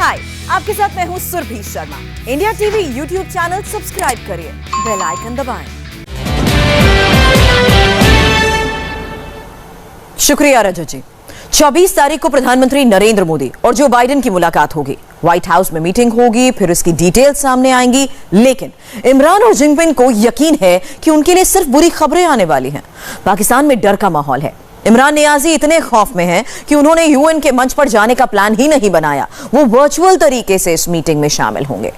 हाय, आपके साथ मैं हूं Surabhi Sharma. India TV YouTube channel subscribe करिए, बेल आइकन दबाएं। शुक्रिया रजत जी। 24 तारीख को प्रधानमंत्री नरेंद्र मोदी और जो बाइडेन की मुलाकात होगी। व्हाइट हाउस में मीटिंग होगी, फिर इसकी डिटेल्स सामने आएंगी। लेकिन इमरान और जिनपिंग को यकीन है कि उनके लिए सिर्फ बुरी खबरें आने वाली हैं। पाकिस्तान में डर का माहौल है। इमरान नियाजी इतने खौफ में हैं कि उन्होंने यूएन के मंच पर जाने का प्लान ही नहीं बनाया। वो वर्चुअल तरीके से इस मीटिंग में शामिल होंगे।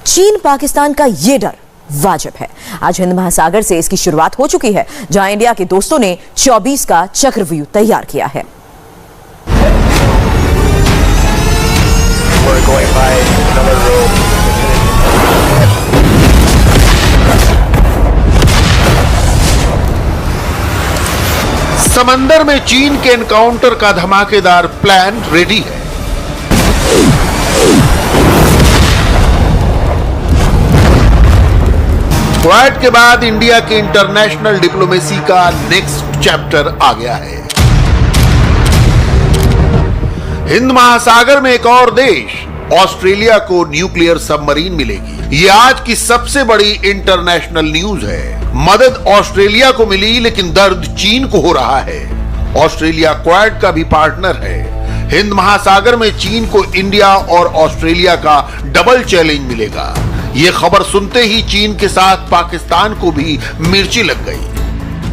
चीन पाकिस्तान का ये डर वाजिब है। आज हिंद महासागर से इसकी शुरुआत हो चुकी है, जहां इंडिया के दोस्तों ने 24 का चक्रव्यूह तैयार किया है। समंदर में चीन के एनकाउंटर का धमाकेदार प्लान रेडी है। क्वाड के बाद इंडिया के इंटरनेशनल डिप्लोमेसी का नेक्स्ट चैप्टर आ गया है। हिंद महासागर में एक और देश ऑस्ट्रेलिया को न्यूक्लियर सबमरीन मिलेगी। ये आज की सबसे बड़ी इंटरनेशनल न्यूज है। मदद ऑस्ट्रेलिया को मिली, लेकिन दर्द चीन को हो रहा है। ऑस्ट्रेलिया क्वाड का भी पार्टनर है। हिंद महासागर में चीन को इंडिया और ऑस्ट्रेलिया का डबल चैलेंज मिलेगा। ये खबर सुनते ही चीन के साथ पाकिस्तान को भी मिर्ची लग गई।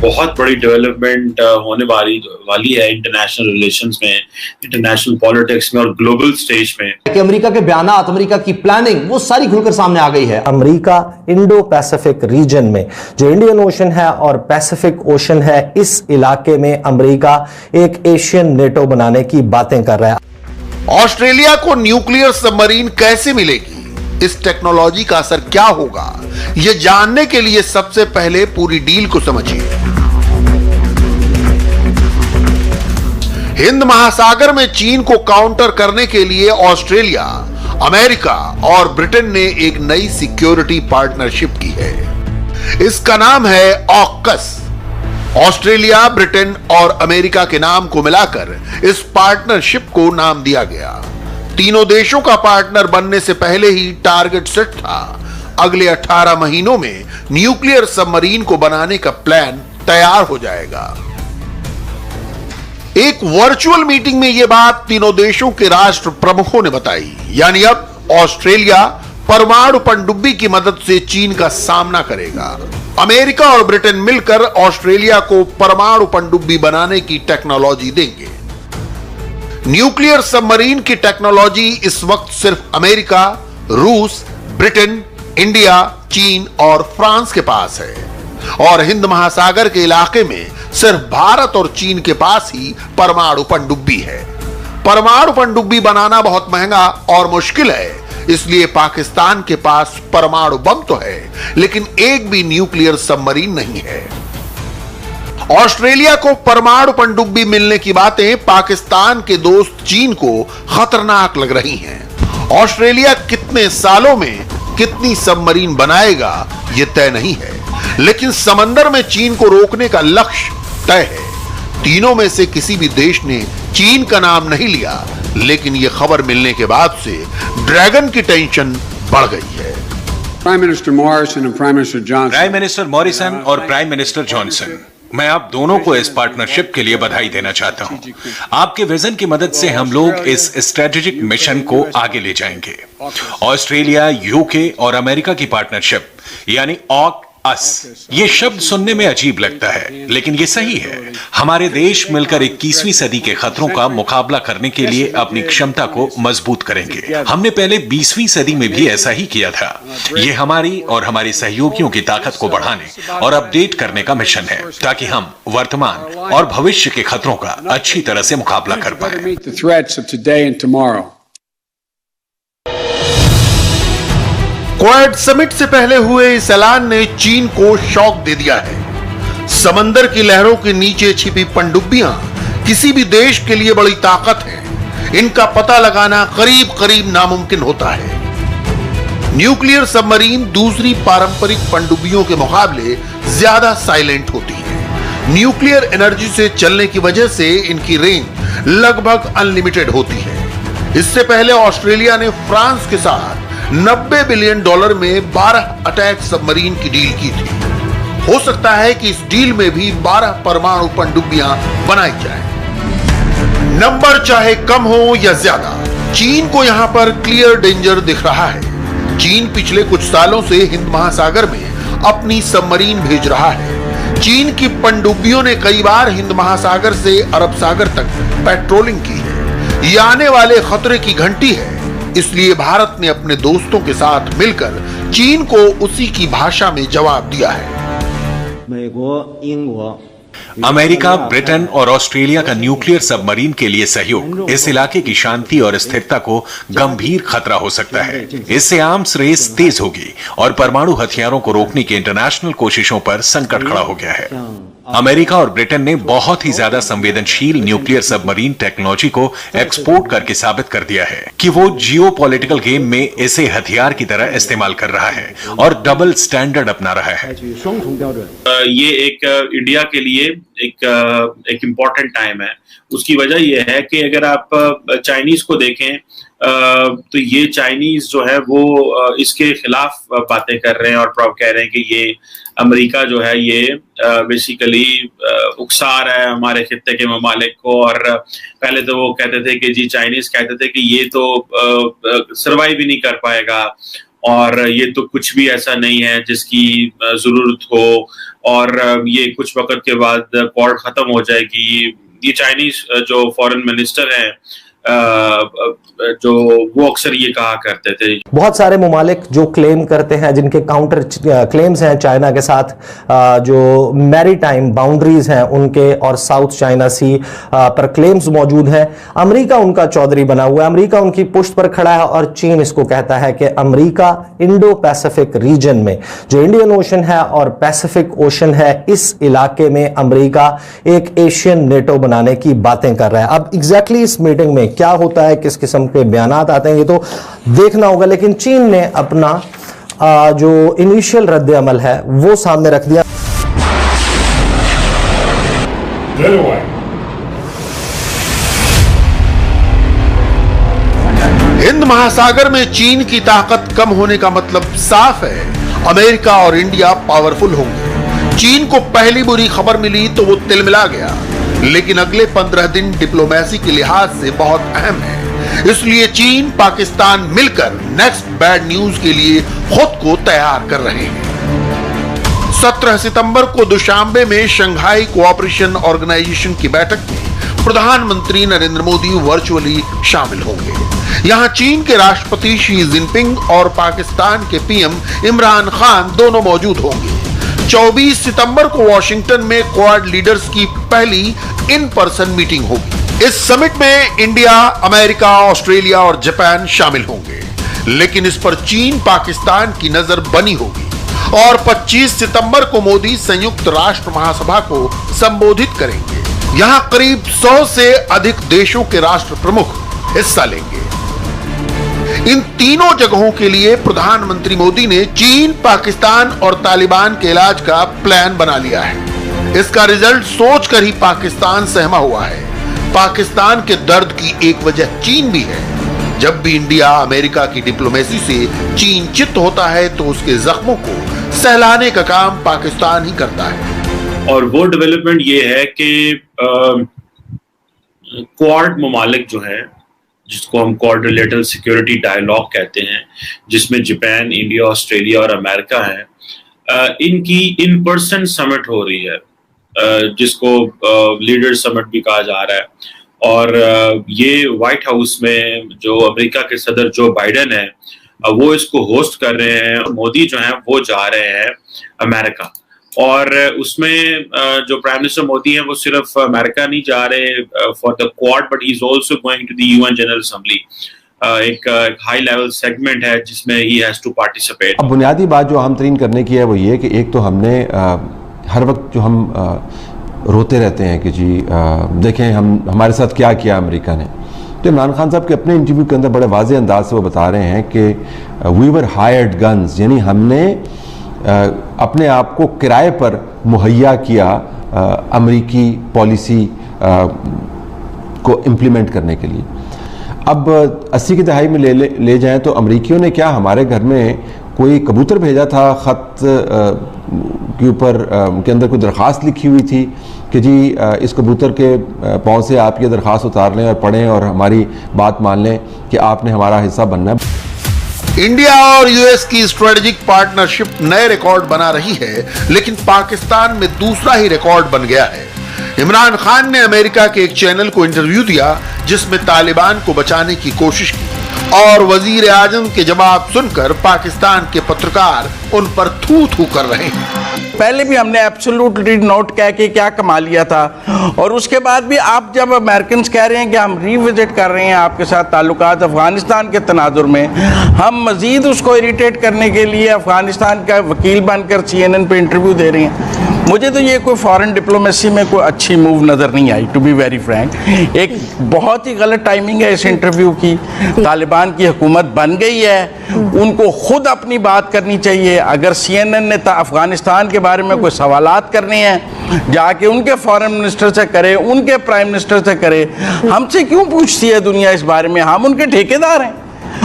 बहुत बड़ी डेवलपमेंट होने वाली है इंटरनेशनल रिलेशंस में, इंटरनेशनल पॉलिटिक्स में और ग्लोबल स्टेज में। कि अमेरिका के बयानात, अमेरिका की प्लानिंग, वो सारी खुलकर सामने आ गई है। अमेरिका इंडो पैसिफिक रीजन में, जो इंडियन ओशन है और पैसिफिक ओशन है, इस इलाके में अमेरिका एक एशियन नेटो बनाने की बातें कर रहा है। ऑस्ट्रेलिया को न्यूक्लियर सबमरीन कैसे मिलेगी? इस टेक्नोलॉजी का असर क्या होगा? यह जानने के लिए सबसे पहले पूरी डील को समझिए। हिंद महासागर में चीन को काउंटर करने के लिए ऑस्ट्रेलिया, अमेरिका और ब्रिटेन ने एक नई सिक्योरिटी पार्टनरशिप की है। इसका नाम है ऑकस। ऑस्ट्रेलिया, ब्रिटेन और अमेरिका के नाम को मिलाकर इस पार्टनरशिप को नाम दिया गया। तीनों देशों का पार्टनर बनने से पहले ही टारगेट सेट था। अगले 18 महीनों में न्यूक्लियर सबमरीन को बनाने का प्लान तैयार हो जाएगा। एक वर्चुअल मीटिंग में यह बात तीनों देशों के राष्ट्र प्रमुखों ने बताई। यानी अब ऑस्ट्रेलिया परमाणु पनडुब्बी की मदद से चीन का सामना करेगा। अमेरिका और ब्रिटेन मिलकर ऑस्ट्रेलिया को परमाणु पनडुब्बी बनाने की टेक्नोलॉजी देंगे। न्यूक्लियर सबमरीन की टेक्नोलॉजी इस वक्त सिर्फ अमेरिका, रूस, ब्रिटेन, इंडिया, चीन और फ्रांस के पास है। और हिंद महासागर के इलाके में सिर्फ भारत और चीन के पास ही परमाणु पनडुब्बी है। परमाणु पनडुब्बी बनाना बहुत महंगा और मुश्किल है, इसलिए पाकिस्तान के पास परमाणु बम तो है, लेकिन एक भी न्यूक्लियर सबमरीन नहीं है। ऑस्ट्रेलिया को परमाणु पनडुब्बी मिलने की बातें पाकिस्तान के दोस्त चीन को खतरनाक लग रही हैं। ऑस्ट्रेलिया कितने सालों में कितनी सबमरीन बनाएगा यह तय नहीं है, लेकिन समंदर में चीन को रोकने का लक्ष्य तय है। तीनों में से किसी भी देश ने चीन का नाम नहीं लिया, लेकिन यह खबर मिलने के बाद से ड्रैगन की टेंशन बढ़ गई है। प्राइम मिनिस्टर मॉरिसन और प्राइम मिनिस्टर जॉनसन, मैं आप दोनों को इस पार्टनरशिप के लिए बधाई देना चाहता हूं। आपके विजन की मदद से हम लोग इस स्ट्रेटेजिक मिशन को आगे ले जाएंगे। ऑस्ट्रेलिया, यूके और अमेरिका की पार्टनरशिप यानी ऑक अस, ये शब्द सुनने में अजीब लगता है, लेकिन ये सही है। हमारे देश मिलकर 21वीं सदी के खतरों का मुकाबला करने के लिए अपनी क्षमता को मजबूत करेंगे। हमने पहले 20वीं सदी में भी ऐसा ही किया था। ये हमारी और हमारे सहयोगियों की ताकत को बढ़ाने और अपडेट करने का मिशन है, ताकि हम वर्तमान और भविष्य के खतरों का अच्छी तरह से मुकाबला कर पाए। क्वाड समिट से पहले हुए इस ऐलान ने चीन को शॉक दे दिया है। समंदर की लहरों के नीचे छिपी पनडुब्बियां किसी भी देश के लिए बड़ी ताकत है। इनका पता लगाना करीब करीब नामुमकिन होता है। न्यूक्लियर सबमरीन दूसरी पारंपरिक पनडुब्बियों के मुकाबले ज्यादा साइलेंट होती है। न्यूक्लियर एनर्जी से चलने की वजह से इनकी रेंज लगभग अनलिमिटेड होती है। इससे पहले ऑस्ट्रेलिया ने फ्रांस के साथ $90 बिलियन में 12 अटैक सबमरीन की डील की थी। हो सकता है कि इस डील में भी 12 परमाणु पनडुब्बियां बनाई जाएं। नंबर चाहे कम हो या ज्यादा, चीन को यहां पर क्लियर डेंजर दिख रहा है। चीन पिछले कुछ सालों से हिंद महासागर में अपनी सबमरीन भेज रहा है। चीन की पनडुब्बियों ने कई बार हिंद महासागर से अरब सागर तक पेट्रोलिंग की है। ये आने वाले खतरे की घंटी है, इसलिए भारत ने अपने दोस्तों के साथ मिलकर चीन को उसी की भाषा में जवाब दिया है। अमेरिका, ब्रिटेन और ऑस्ट्रेलिया का न्यूक्लियर सबमरीन के लिए सहयोग इस इलाके की शांति और स्थिरता को गंभीर खतरा हो सकता है। इससे आर्म्स रेस तेज होगी और परमाणु हथियारों को रोकने की इंटरनेशनल कोशिशों पर संकट खड़ा हो गया है। अमेरिका और ब्रिटेन ने बहुत ही ज्यादा संवेदनशील न्यूक्लियर सबमरीन टेक्नोलॉजी को एक्सपोर्ट करके साबित कर दिया है कि वो जियोपॉलिटिकल गेम में इसे हथियार की तरह इस्तेमाल कर रहा है और डबल स्टैंडर्ड अपना रहा है। ये एक इंडिया के लिए एक इम्पोर्टेंट टाइम है। उसकी वजह यह है कि अगर आप चाइनीज को देखें तो ये चाइनीज जो है वो इसके खिलाफ बातें कर रहे हैं और कह रहे हैं कि ये अमेरिका जो है ये बेसिकली उकसा रहा है हमारे खित्ते के ममालिक को। और पहले तो वो कहते थे कि जी, चाइनीज कहते थे कि ये तो सर्वाइव ही नहीं कर पाएगा और ये तो कुछ भी ऐसा नहीं है जिसकी जरूरत हो, और ये कुछ वक्त के बाद क्वाड खत्म हो जाएगी। ये चाइनीज जो फॉरेन मिनिस्टर हैं जो वो अक्सर ये कहा करते थे। बहुत सारे ममालिक जो क्लेम करते हैं, जिनके काउंटर क्लेम्स हैं चाइना के साथ, जो मैरीटाइम बाउंड्रीज हैं उनके और साउथ चाइना सी पर क्लेम्स मौजूद हैं। अमेरिका उनका चौधरी बना हुआ है, अमेरिका उनकी पुष्ट पर खड़ा है और चीन इसको कहता है कि अमेरिका इंडो पैसिफिक रीजन में, जो इंडियन ओशन है और पैसिफिक ओशन है, इस इलाके में अमेरिका एक एशियन नेटो बनाने की बातें कर रहा है। अब एग्जैक्टली इस मीटिंग में क्या होता है, किस किस्म के बयानात आते हैं, ये तो देखना होगा। लेकिन चीन ने अपना जो इनिशियल रद्द अमल है वो सामने रख दिया। हिंद महासागर में चीन की ताकत कम होने का मतलब साफ है, अमेरिका और इंडिया पावरफुल होंगे। चीन को पहली बुरी खबर मिली तो वो तिलमिला गया, लेकिन अगले 15 दिन डिप्लोमेसी के लिहाज से बहुत अहम है। इसलिए चीन पाकिस्तान मिलकर नेक्स्ट बैड न्यूज के लिए खुद को तैयार कर रहे हैं। 17 सितंबर को दुशांबे में शंघाई कोऑपरेशन ऑर्गेनाइजेशन की बैठक में प्रधानमंत्री नरेंद्र मोदी वर्चुअली शामिल होंगे। यहां चीन के राष्ट्रपति शी जिनपिंग और पाकिस्तान के पीएम इमरान खान दोनों मौजूद होंगे। 24 सितंबर को वॉशिंगटन में क्वाड लीडर्स की पहली इन पर्सन मीटिंग होगी। इस समिट में इंडिया, अमेरिका, ऑस्ट्रेलिया और जापान शामिल होंगे, लेकिन इस पर चीन, पाकिस्तान की नजर बनी होगी। और 25 सितंबर को मोदी संयुक्त राष्ट्र महासभा को संबोधित करेंगे। यहां करीब 100 से अधिक देशों के राष्ट्र प्रमुख हिस्सा लेंगे। इन तीनों जगहों के लिए प्रधानमंत्री मोदी ने चीन, पाकिस्तान और तालिबान के इलाज का प्लान बना लिया है। इसका रिजल्ट सोचकर ही पाकिस्तान सहमा हुआ है। पाकिस्तान के दर्द की एक वजह चीन भी है। जब भी इंडिया, अमेरिका की डिप्लोमेसी से चीन चित्त होता है तो उसके जख्मों को सहलाने का काम पाकिस्तान ही करता है। और वो डेवलपमेंट ये है कि क्वाड ममालिक जो है, जिसको हम क्वाड्रिलेटरल सिक्योरिटी डायलॉग कहते हैं, जिसमें जापान, इंडिया, ऑस्ट्रेलिया और अमेरिका है, इनकी इन पर्सन समिट हो रही है, जिसको लीडर समिट भी कहा जा रहा है। और ये व्हाइट हाउस में जो अमेरिका के सदर जो बाइडेन है वो इसको होस्ट कर रहे हैं। मोदी जो है वो जा रहे हैं अमेरिका, और उसमें जो प्राइम मिनिस्टर मोदी है वो सिर्फ अमेरिका नहीं जा रहे for the Quad, but he is also going to the UN General Assembly. एक हाई लेवल सेगमेंट है जिसमें ही हैज टू पार्टिसिपेट। अब बुनियादी बात जो अहम तरीन करने की है वो ये कि एक तो हमने हर वक्त जो हम रोते रहते हैं कि जी देखें हमारे साथ क्या किया अमेरिका ने, तो इमरान खान साहब के अपने इंटरव्यू के अंदर बड़े वाज़ेह अंदाज से वो बता रहे हैं कि वी वर हायर्ड गन्स, यानी हमने अपने आप को किराए पर मुहैया किया अमेरिकी पॉलिसी को इम्प्लीमेंट करने के लिए। अब 80 की दहाई में ले जाएं तो अमरीकियों ने क्या हमारे घर में कोई कबूतर भेजा था, ख़त के ऊपर के अंदर कोई दरख्वास्त लिखी हुई थी कि जी इस कबूतर के पाँव से आप ये दरख्वास्त उतार लें और पढ़ें और हमारी बात मान लें कि आपने हमारा हिस्सा बनना है। इंडिया और यूएस की स्ट्रेटेजिक पार्टनरशिप नए रिकॉर्ड बना रही है, लेकिन पाकिस्तान में दूसरा ही रिकॉर्ड बन गया है। इमरान खान ने अमेरिका के एक चैनल को इंटरव्यू दिया जिसमें तालिबान को बचाने की कोशिश की और वजीर आजम के जवाब सुनकर पाकिस्तान के पत्रकार उन पर थू थू कर रहे हैं। पहले भी हमने एब्सोल्युटली नोट कह के क्या कमा लिया था, और उसके बाद भी आप जब अमेरिकन कह रहे हैं कि हम रिविजिट कर रहे हैं आपके साथ ताल्लुकात अफगानिस्तान के तनाजुर में, हम मजीद उसको इरिटेट करने के लिए अफगानिस्तान का वकील बनकर CNN पे इंटरव्यू दे रहे हैं। मुझे तो ये कोई फॉरेन डिप्लोमेसी में कोई अच्छी मूव नज़र नहीं आई, टू बी वेरी फ्रैंक। एक बहुत ही गलत टाइमिंग है इस इंटरव्यू की। तालिबान की हुकूमत बन गई है, उनको खुद अपनी बात करनी चाहिए। अगर CNN ने अफगानिस्तान के बारे में कोई सवालात करने हैं जाके उनके फॉरेन मिनिस्टर से करे, उनके प्राइम मिनिस्टर से करे। हमसे क्यों पूछती है दुनिया इस बारे में? हम उनके ठेकेदार हैं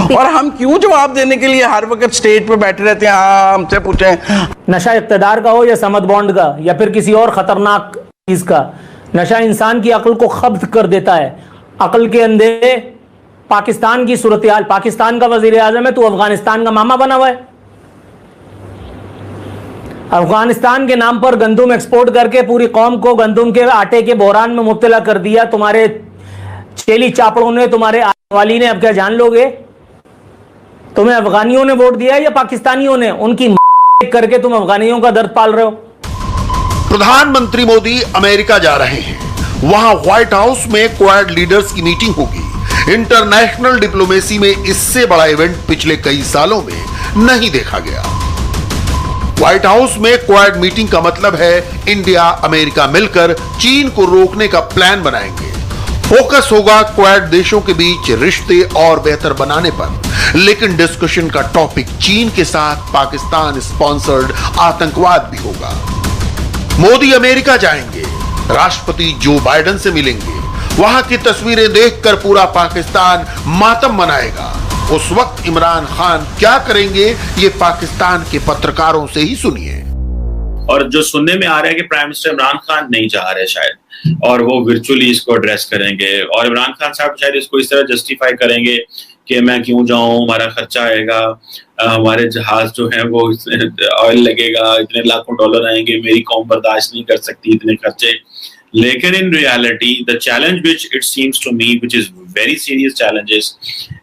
और हम क्यों जवाब देने के लिए हर वक्त स्टेज पे बैठे रहते हैं? हाँ, हमसे पूछें। नशा इक़्तिदार का हो या समद बॉन्ड का या फिर किसी और खतरनाक चीज का, नशा इंसान की अक्ल को खब्त कर देता है। अक्ल के अंधे पाकिस्तान की सूरत हाल, पाकिस्तान का वजीर आजम है, तू अफगानिस्तान का मामा बना हुआ है। अफगानिस्तान के नाम पर गंदुम एक्सपोर्ट करके पूरी कौम को गंदुम के आटे के बहरान में मुब्तला कर दिया। तुम्हारे चेली चापड़ों ने, तुम्हारे वाली ने, अब क्या जान लोगे? तुम्हें अफगानियों ने वोट दिया या पाकिस्तानियों ने? उनकी करके तुम अफगानियों का दर्द पाल रहे हो। प्रधानमंत्री मोदी अमेरिका जा रहे हैं, वहां व्हाइट हाउस में क्वाड लीडर्स की मीटिंग होगी। इंटरनेशनल डिप्लोमेसी में इससे बड़ा इवेंट पिछले कई सालों में नहीं देखा गया। व्हाइट हाउस में क्वाड मीटिंग का मतलब है इंडिया अमेरिका मिलकर चीन को रोकने का प्लान बनाएंगे। फोकस होगा क्वाड देशों के बीच रिश्ते और बेहतर बनाने पर, लेकिन डिस्कशन का टॉपिक चीन के साथ पाकिस्तान स्पॉन्सर्ड आतंकवाद भी होगा। मोदी अमेरिका जाएंगे, राष्ट्रपति जो बाइडेन से मिलेंगे, वहां की तस्वीरें देखकर पूरा पाकिस्तान मातम मनाएगा। उस वक्त इमरान खान क्या करेंगे, ये पाकिस्तान के पत्रकारों से ही सुनिए। और जो सुनने में आ रहा है कि प्राइम मिनिस्टर इमरान खान नहीं जा रहे शायद, और वो वर्चुअली इसको एड्रेस करेंगे, और इमरान खान साहब शायद इसको इस तरह जस्टिफाई करेंगे कि मैं क्यों जाऊं, हमारा खर्चा आएगा, हमारे जहाज जो है वो ऑयल लगेगा, इतने लाखों डॉलर आएंगे, मेरी कौम बर्दाश्त नहीं कर सकती इतने खर्चे। लेकिन in reality the challenge which it seems to me which is very serious challenges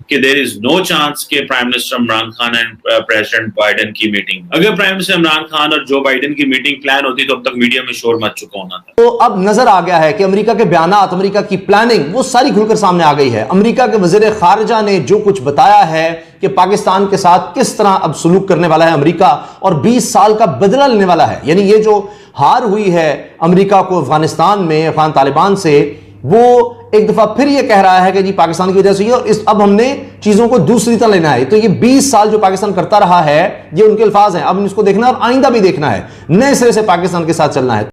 कि देयर इज नो चांस के prime minister Imran Khan and president Biden की मीटिंग, अगर प्राइम मिनिस्टर इमरान खान और जो बाइडेन की मीटिंग प्लान होती तो अब तक मीडिया में शोर मच चुका होना था। तो अब नजर आ गया है कि अमेरिका के बयानात, अमेरिका की प्लानिंग वो सारी खुलकर सामने आ गई है। अमेरिका के वजीर खारजा ने जो कुछ बताया है कि पाकिस्तान के साथ किस तरह अब सलूक करने वाला है अमेरिका, और 20 साल का बदला लेने वाला है। यानी ये जो हार हुई है अमेरिका को अफगानिस्तान में अफगान तालिबान से, वो एक दफा फिर ये कह रहा है कि जी पाकिस्तान की वजह से, और अब हमने चीजों को दूसरी तरह लेना है। तो ये 20 साल जो पाकिस्तान करता रहा है, ये उनके अल्फाज हैं, अब इसको देखना और आइंदा भी देखना है, नए सिरे से पाकिस्तान के साथ चलना है।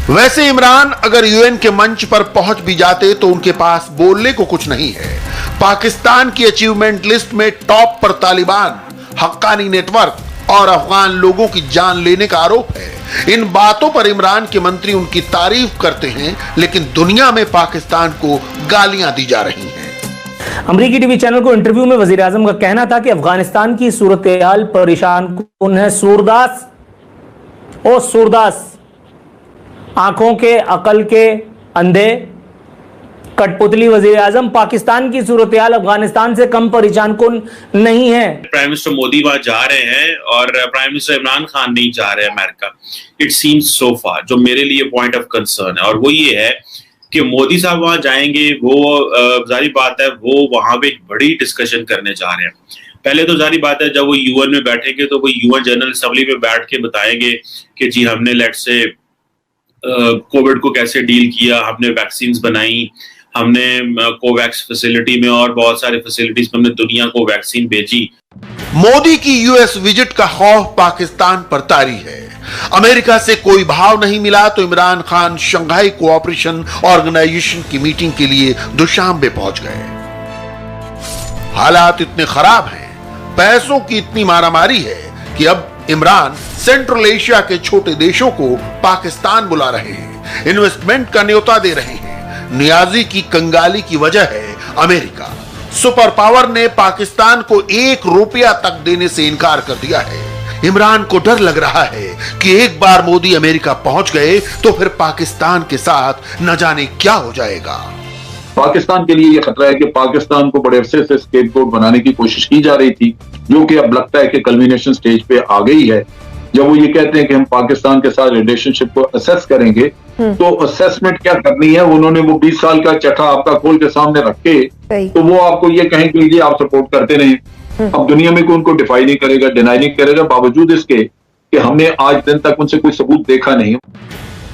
वैसे इमरान अगर यूएन के मंच पर पहुंच भी जाते तो उनके पास बोलने को कुछ नहीं है। पाकिस्तान की अचीवमेंट लिस्ट में टॉप पर तालिबान, हक्कानी नेटवर्क और अफगान लोगों की जान लेने का आरोप है। इन बातों पर इमरान के मंत्री उनकी तारीफ करते हैं, लेकिन दुनिया में पाकिस्तान को गालियां दी जा रही हैं। अमरीकी टीवी चैनल को इंटरव्यू में वजीर आजम का कहना था कि अफगानिस्तान की सूरत हाल परेशान कुन है। सूरदास, ओ सूरदास, आंखों के अकल के अंधे, कठपुतली वजीर आजम, पाकिस्तान की सूरत हाल अफगानिस्तान से कम परेशान कुन नहीं है। प्राइम मिनिस्टर मोदी वहां जा रहे हैं और प्राइम मिनिस्टर इमरान खान नहीं जा रहे हैं अमेरिका, इट सीम्स सो फार, जो मेरे लिए पॉइंट ऑफ कंसर्न है। और वो ये है कि मोदी साहब वहां जाएंगे, वो जारी बात है वो वहां पे एक बड़ी डिस्कशन करने जा रहे हैं। पहले तो जारी बात है जब वो यूएन में बैठेंगे तो वो यूएन जनरल असेंबली में बैठ के बताएंगे कि जी हमने लेट्स से कोविड को कैसे डील किया, हमने वैक्सीन बनाई, हमने कोवैक्स फैसिलिटी में और बहुत सारे फैसिलिटीज में हमने दुनिया को वैक्सीन भेजी। मोदी की यूएस विजिट का खौफ पाकिस्तान पर तारी है। अमेरिका से कोई भाव नहीं मिला तो Imran Khan Shanghai cooperation organisation की मीटिंग के लिए दुशांबे पहुंच गए। हालात इतने खराब हैं, पैसों की इतनी मारामारी है कि अब इमरान सेंट्रल एशिया के छोटे देशों को पाकिस्तान बुला रहे हैं, इन्वेस्टमेंट का न्योता दे रहे हैं। नियाजी की कंगाली की वजह है अमेरिका। सुपर पावर ने पाकिस्तान को 1 रुपया तक देने से इनकार कर दिया है। इमरान को डर लग रहा है कि एक बार मोदी अमेरिका पहुंच गए तो फिर पाकिस्तान के साथ न जाने क्या हो जाएगा। पाकिस्तान के लिए यह खतरा है कि पाकिस्तान को बड़े अरसे से स्केपगोट बनाने की कोशिश की जा रही थी, जो कि अब लगता है कि कल्मिनेशन स्टेज पे आ गई है। जब वो ये कहते हैं कि हम पाकिस्तान के साथ रिलेशनशिप को असेस करेंगे, तो असेसमेंट क्या करनी है, उन्होंने वो 20 साल का चट्टा आपका खोल के सामने रख के तो वो आपको ये कहें कि लीजिए आप सपोर्ट करते रहे। अब दुनिया में कोई उनको डिफाई नहीं करेगा, डिनाई नहीं करेगा, बावजूद इसके कि हमने आज दिन तक उनसे कोई सबूत देखा नहीं।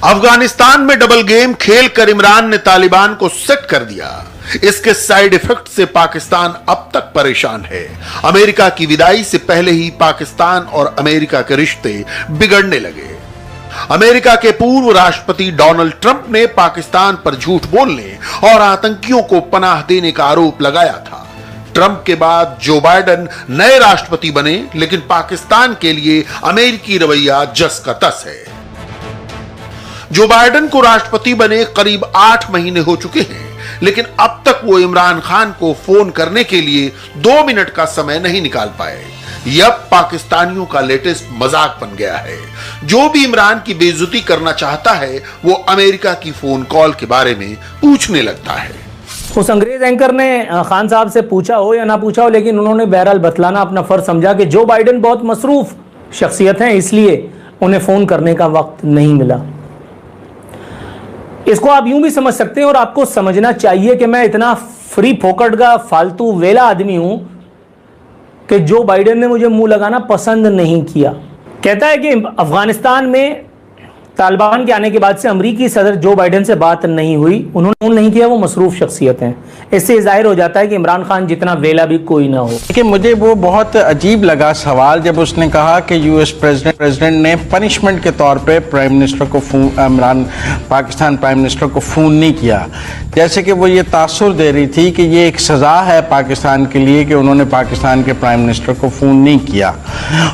अफगानिस्तान में डबल गेम खेलकर इमरान ने तालिबान को सेट कर दिया। इसके साइड इफेक्ट से पाकिस्तान अब तक परेशान है। अमेरिका की विदाई से पहले ही पाकिस्तान और अमेरिका के रिश्ते बिगड़ने लगे। अमेरिका के पूर्व राष्ट्रपति डोनाल्ड ट्रंप ने पाकिस्तान पर झूठ बोलने और आतंकियों को पनाह देने का आरोप लगाया था। ट्रंप के बाद जो बाइडेन नए राष्ट्रपति बने, लेकिन पाकिस्तान के लिए अमेरिकी रवैया जस का तस है। जो बाइडेन को राष्ट्रपति बने करीब 8 महीने हो चुके हैं, लेकिन अब तक वो इमरान खान को फोन करने के लिए 2 मिनट का समय नहीं निकाल पाए। यह पाकिस्तानियों का लेटेस्ट मजाक बन गया है। जो भी इमरान की बेइज्जती करना चाहता है, वो अमेरिका की फोन कॉल के बारे में पूछने लगता है। उस अंग्रेज एंकर ने खान साहब से पूछा हो या ना पूछा हो, लेकिन उन्होंने बहरहाल बतलाना अपना फर्ज समझा कि जो बाइडेन बहुत मसरूफ शख्सियत हैं, इसलिए उन्हें फोन करने का वक्त नहीं मिला। इसको आप यूं भी समझ सकते हैं, और आपको समझना चाहिए कि मैं इतना फ्री फोकट का फालतू वेला आदमी हूं कि जो बाइडेन ने मुझे मुंह लगाना पसंद नहीं किया। कहता है कि अफगानिस्तान में तालिबान के आने के बाद से अमेरिकी सदर जो बाइडेन से बात नहीं हुई, उन्होंने नहीं किया, वो मसरूफ शख्सियत हैं। इससे जाहिर हो जाता है कि इमरान खान जितना वेला भी कोई ना हो। देखिए, मुझे वो बहुत अजीब लगा सवाल जब उसने कहा कि यूएस प्रेसिडेंट ने पनिशमेंट के तौर पे प्राइम मिनिस्टर को पाकिस्तान प्राइम मिनिस्टर को फ़ोन नहीं किया। जैसे कि वो ये तासुर दे रही थी कि ये एक सज़ा है पाकिस्तान के लिए कि उन्होंने पाकिस्तान के प्राइम मिनिस्टर को फ़ोन नहीं किया,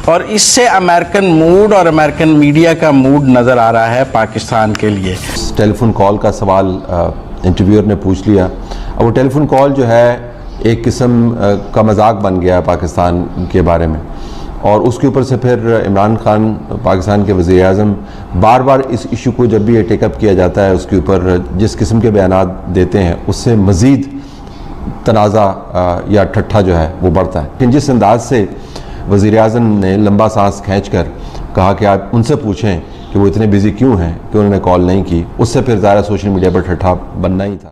और इससे अमेरिकन मूड और अमेरिकन मीडिया का मूड नज़र आ रहा है पाकिस्तान के लिए। टेलीफोन कॉल का सवाल इंटरव्यूअर ने पूछ लिया। अब वो टेलीफोन कॉल जो है एक किस्म का मजाक बन गया पाकिस्तान के बारे में, और उसके ऊपर से फिर इमरान खान पाकिस्तान के वज़ीर आज़म बार बार इस इशू को जब भी ये टेकअप किया जाता है, उसके ऊपर जिस किस्म के बयानात देते हैं, उससे मज़ीद तनाज़ा या ठट्ठा जो है वो बढ़ता है। लेकिन जिस अंदाज से वज़ीर आज़म ने लंबा सांस खींच कर कहा कि आप उनसे पूछें कि वो इतने बिजी क्यों हैं कि उन्होंने कॉल नहीं की, उससे फिर ज़्यादा सोशल मीडिया पर ठट्ठा बनना ही था।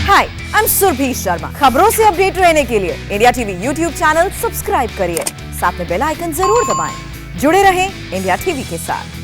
हाय, आई एम सुरभि शर्मा। खबरों से अपडेट रहने के लिए India TV YouTube channel subscribe करिए, साथ में बेल आइकन जरूर दबाएं। जुड़े रहें इंडिया टीवी के साथ।